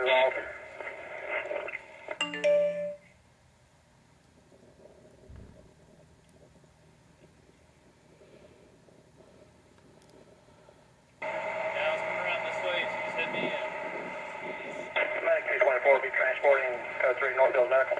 Resolved. Dallas, come around this way. So just hit me in. Medic 224 will be transporting code 3 Northfield Medical.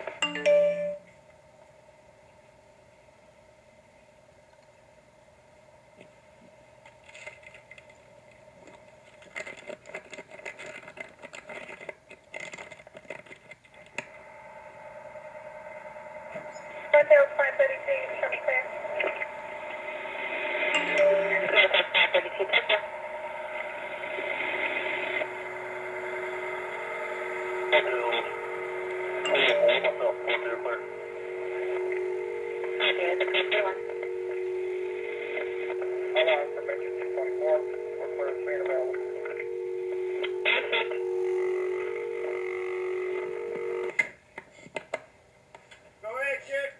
Northfield 532, show me clear. Northfield 532, clear. Okay, the clear one. Hold on, for Medic 224, we're clear to screen available. Go ahead, kid.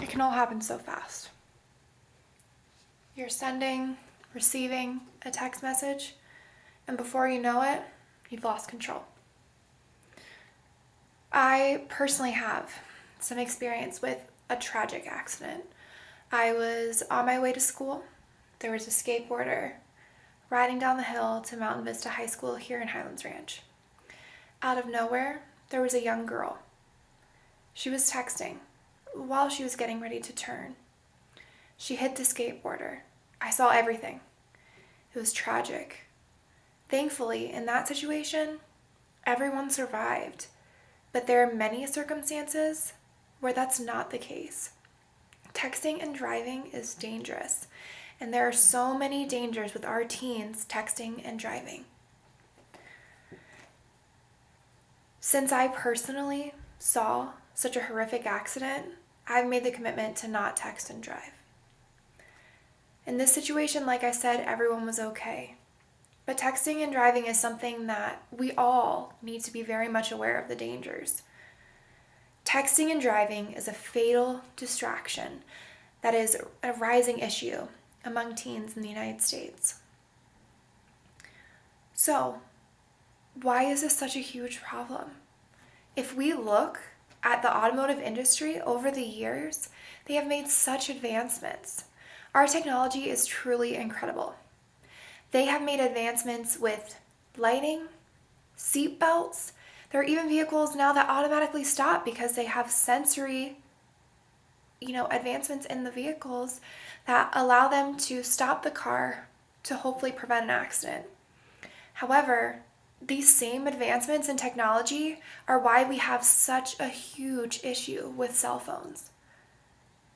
It can all happen so fast. You're sending, receiving a text message, and before you know it, you've lost control. I personally have some experience with a tragic accident. I was on my way to school. There was a skateboarder riding down the hill to Mountain Vista High School here in Highlands Ranch. Out of nowhere, there was a young girl. She was texting while she was getting ready to turn. She hit the skateboarder. I saw everything. It was tragic. Thankfully, in that situation, everyone survived. But there are many circumstances where that's not the case. Texting and driving is dangerous, and there are so many dangers with our teens texting and driving. Since I personally saw such a horrific accident, I've made the commitment to not text and drive. In this situation, like I said, everyone was okay. But texting and driving is something that we all need to be very much aware of the dangers. Texting and driving is a fatal distraction that is a rising issue among teens in the United States. So, why is this such a huge problem? If we look at the automotive industry over the years, they have made such advancements. Our technology is truly incredible. They have made advancements with lighting, seat belts. There are even vehicles now that automatically stop because they have sensory, advancements in the vehicles that allow them to stop the car to hopefully prevent an accident. However, these same advancements in technology are why we have such a huge issue with cell phones.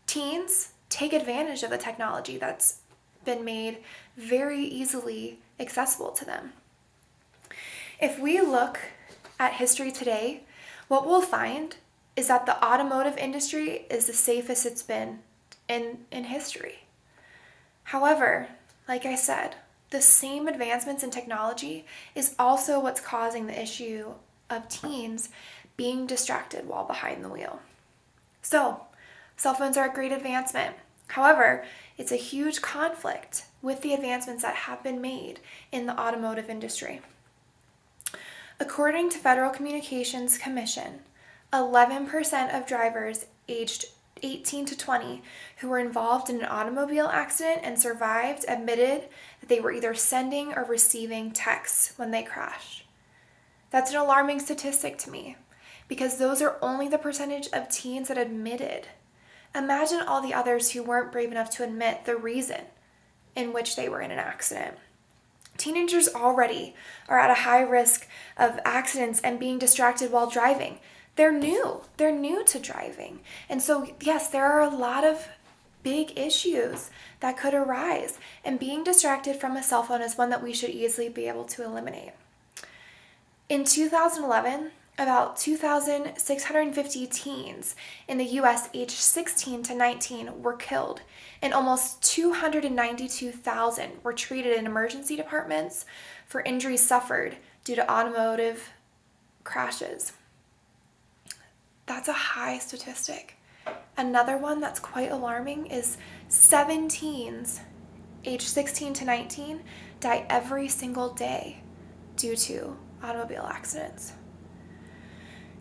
Teens take advantage of the technology that's been made very easily accessible to them. If we look at history today, what we'll find is that the automotive industry is the safest it's been in history. However, like I said, the same advancements in technology is also what's causing the issue of teens being distracted while behind the wheel. So, cell phones are a great advancement. However, it's a huge conflict with the advancements that have been made in the automotive industry. According to Federal Communications Commission, 11% of drivers aged 18 to 20 who were involved in an automobile accident and survived admitted that they were either sending or receiving texts when they crashed. That's an alarming statistic to me because those are only the percentage of teens that admitted. Imagine all the others who weren't brave enough to admit the reason in which they were in an accident. Teenagers already are at a high risk of accidents and being distracted while driving. They're new to driving. And so, yes, there are a lot of big issues that could arise. And being distracted from a cell phone is one that we should easily be able to eliminate. In 2011, about 2,650 teens in the U.S. aged 16 to 19 were killed, and almost 292,000 were treated in emergency departments for injuries suffered due to automotive crashes. That's a high statistic. Another one that's quite alarming is 7 teens aged 16 to 19 die every single day due to automobile accidents.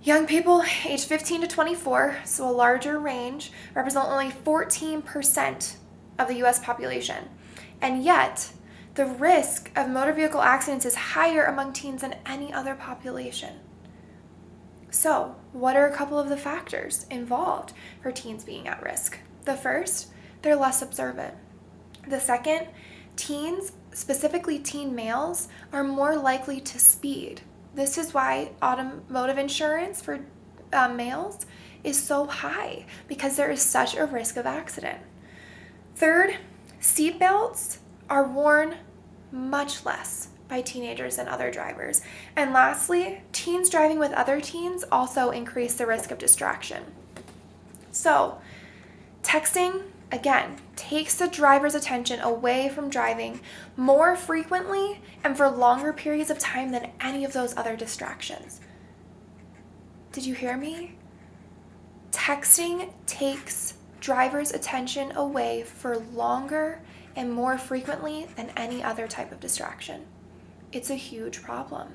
Young people aged 15 to 24, so a larger range, represent only 14% of the US population. And yet, the risk of motor vehicle accidents is higher among teens than any other population. So, what are a couple of the factors involved for teens being at risk? The first, they're less observant. The second, teens, specifically teen males, are more likely to speed. This is why automotive insurance for males is so high, because there is such a risk of accident. Third, seatbelts are worn much less by teenagers than other drivers. And lastly, teens driving with other teens also increase the risk of distraction. So, texting, again, takes the driver's attention away from driving more frequently and for longer periods of time than any of those other distractions. Did you hear me? Texting takes driver's attention away for longer and more frequently than any other type of distraction. It's a huge problem.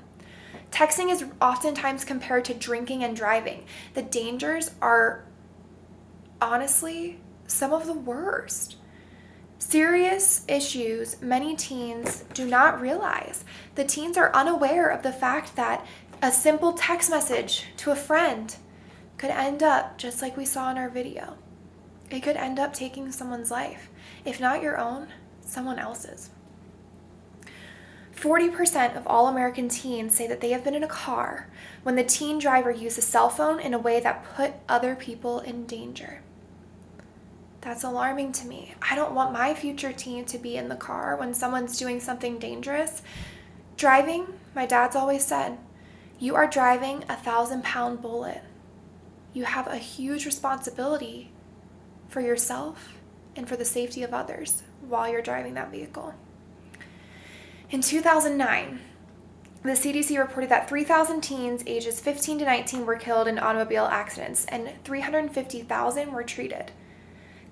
Texting is oftentimes compared to drinking and driving. The dangers are honestly some of the worst. Serious issues many teens do not realize. The teens are unaware of the fact that a simple text message to a friend could end up just like we saw in our video. It could end up taking someone's life. If not your own, someone else's. 40% of all American teens say that they have been in a car when the teen driver used a cell phone in a way that put other people in danger. That's alarming to me. I don't want my future teen to be in the car when someone's doing something dangerous. Driving, my dad's always said, you are driving a 1,000-pound bullet. You have a huge responsibility for yourself and for the safety of others while you're driving that vehicle. In 2009, the CDC reported that 3,000 teens ages 15 to 19 were killed in automobile accidents and 350,000 were treated.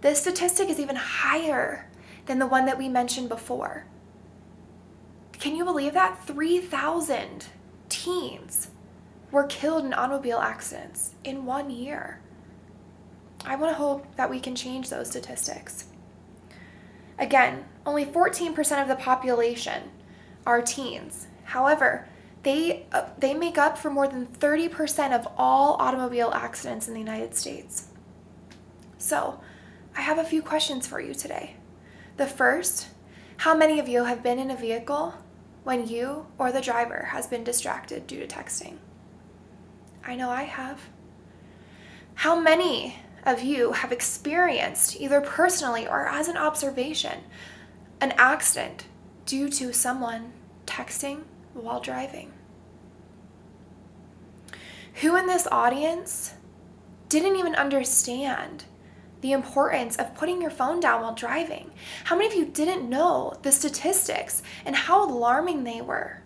This statistic is even higher than the one that we mentioned before. Can you believe that? 3,000 teens were killed in automobile accidents in 1 year. I want to hope that we can change those statistics. Again, only 14% of the population are teens. However, they make up for more than 30% of all automobile accidents in the United States. So, I have a few questions for you today. The first, how many of you have been in a vehicle when you or the driver has been distracted due to texting? I know I have. How many of you have experienced, either personally or as an observation, an accident due to someone texting while driving? Who in this audience didn't even understand the importance of putting your phone down while driving? How many of you didn't know the statistics and how alarming they were?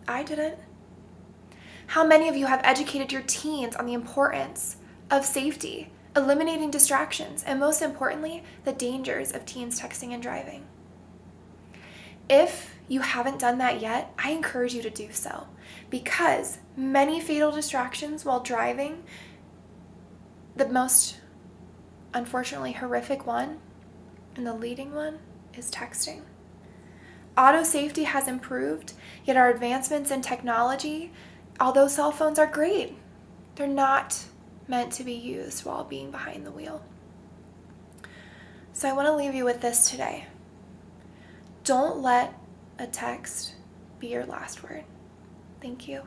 I didn't. How many of you have educated your teens on the importance of safety, eliminating distractions, and most importantly, the dangers of teens texting and driving? If you haven't done that yet, I encourage you to do so, because many fatal distractions while driving, the most unfortunately horrific one and the leading one is texting. Auto safety has improved, yet our advancements in technology, although cell phones are great, they're not meant to be used while being behind the wheel. So I want to leave you with this today. Don't let a text be your last word. Thank you.